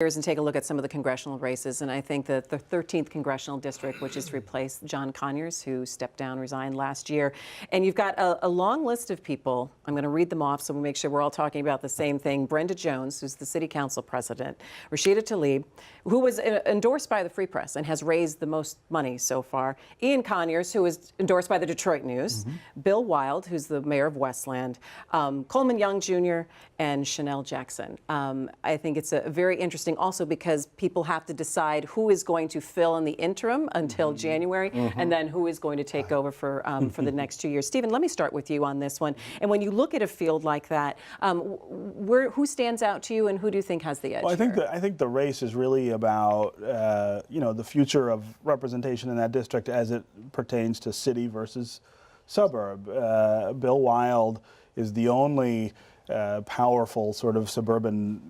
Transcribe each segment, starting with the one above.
And take a look at some of the congressional races, and I think that the 13th Congressional District, which is to replace John Conyers, who stepped down, resigned last year. And you've got a long list of people. I'm going to read them off so we'll make sure we're all talking about the same thing. Brenda Jones, who's the City Council President. Rashida Tlaib, who was endorsed by the Free Press and has raised the most money so far. Ian Conyers, who is endorsed by the Detroit News. Bill Wild, who's the mayor of Westland. Coleman Young Jr. and Chanel Jackson. I think it's a very interesting also because people have to decide who is going to fill in the interim until January and then who is going to take over for the next 2 years. Stephen, let me start with you on this one. And when you look at a field like that, who stands out to you and who do you think has the edge? Well, I think the race is really about the future of representation in that district as it pertains to city versus suburb. Bill Wild is the only powerful sort of suburban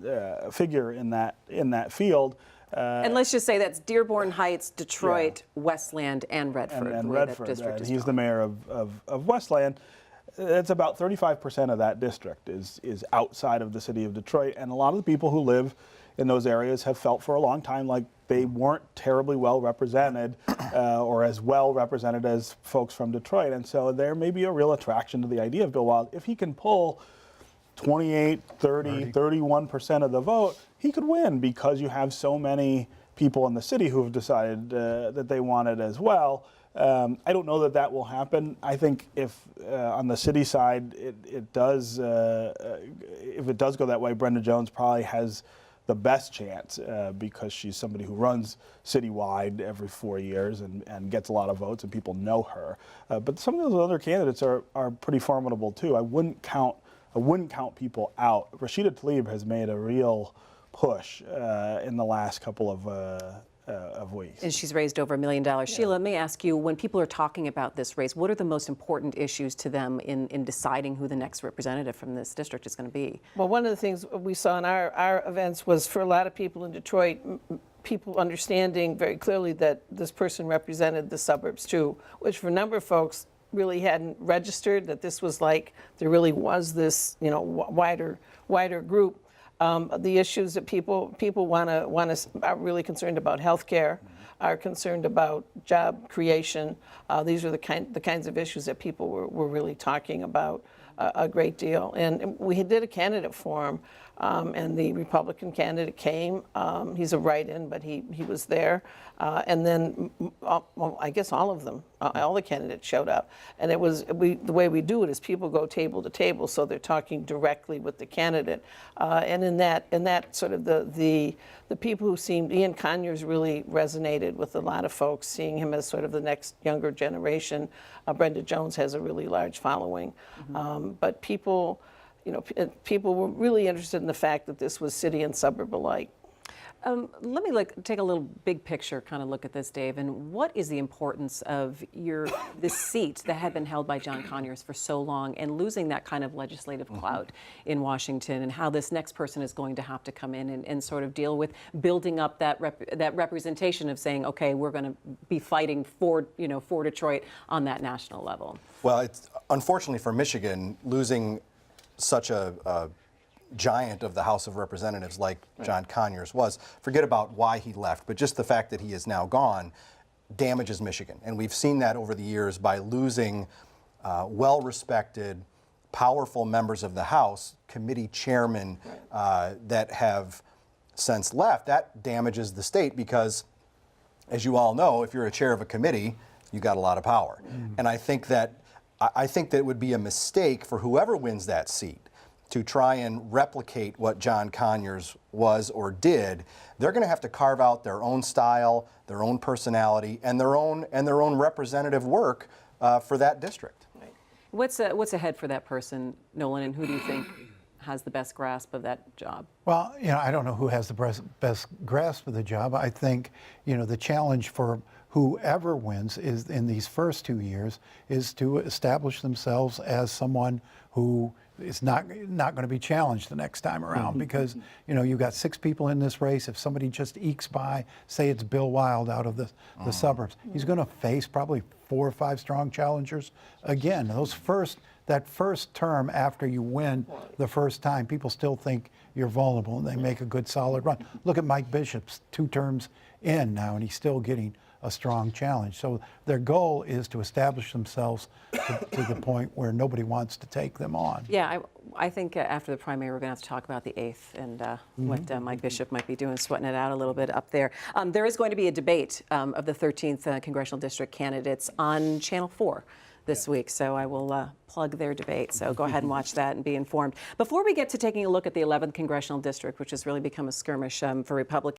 figure in that field. And let's just say that's Dearborn Heights, Detroit, Westland, and Redford. And Redford, and he's the mayor of Westland. It's about 35% of that district is outside of the city of Detroit, and a lot of the people who live in those areas have felt for a long time like they weren't terribly well represented or as well represented as folks from Detroit. And so there may be a real attraction to the idea of Bill Wild. If he can pull 28, 30, 31% of the vote, he could win because you have so many people in the city who have decided that they want it as well. I don't know that that will happen. I think if on the city side it does, if it does go that way, Brenda Jones probably has the best chance because she's somebody who runs citywide every 4 years and gets a lot of votes and people know her. But some of those other candidates are pretty formidable too. I wouldn't count people out. Rashida Tlaib has made a real push in the last couple of weeks. And she's raised over $1 million. Yeah. Sheila, let me ask you, when people are talking about this race, what are the most important issues to them in deciding who the next representative from this district is going to be? Well, one of the things we saw in our events was for a lot of people in Detroit, people understanding very clearly that this person represented the suburbs too, which for a number of folks really hadn't registered that this was like there really was this wider group. The issues that people are really concerned about healthcare, are concerned about job creation. These are the kinds of issues that people were really talking about a great deal. And we did a candidate forum, and the Republican candidate came. He's a write-in, but he was there. And then, I guess all of them, all the candidates showed up. And it was the way we do it is people go table to table, so they're talking directly with the candidate. And in that sort of the people who seemed, Ian Conyers really resonated with a lot of folks, seeing him as sort of the next younger generation. Brenda Jones has a really large following, but people were really interested in the fact that this was city and suburb alike. Let me take a little big picture kind of look at this, Dave. And what is the importance of this seat that had been held by John Conyers for so long and losing that kind of legislative clout in Washington, and how this next person is going to have to come in and sort of deal with building up that representation of saying, okay, we're going to be fighting for Detroit on that national level? Well, it's unfortunately for Michigan, losing such a giant of the House of Representatives like John Conyers was, forget about why he left, but just the fact that he is now gone damages Michigan. And we've seen that over the years by losing well-respected, powerful members of the House, committee chairmen that have since left. That damages the state because, as you all know, if you're a chair of a committee, you got a lot of power. And I think that it would be a mistake for whoever wins that seat to try and replicate what John Conyers was or did. They're going to have to carve out their own style, their own personality, and their own representative work for that district. Right. What's ahead for that person, Nolan, and who do you think has the best grasp of that job? Well, I don't know who has the best grasp of the job. I think, the challenge for whoever wins is in these first 2 years is to establish themselves as someone who is not going to be challenged the next time around, because you've got 6 people in this race. If somebody just ekes by, say it's Bill Wild out of the suburbs, he's going to face probably 4 or 5 strong challengers again. Those first that first term after you win the first time, people still think you're vulnerable and they make a good solid run. Look at Mike Bishop's 2 terms in now, and he's still getting a strong challenge. So their goal is to establish themselves to the point where nobody wants to take them on. Yeah, I think after the primary, we're going to have to talk about the 8th and what Mike Bishop might be doing, sweating it out a little bit up there. There is going to be a debate of the 13th Congressional District candidates on Channel 4 this week, so I will plug their debate. So go ahead and watch that and be informed. Before we get to taking a look at the 11th Congressional District, which has really become a skirmish for Republicans,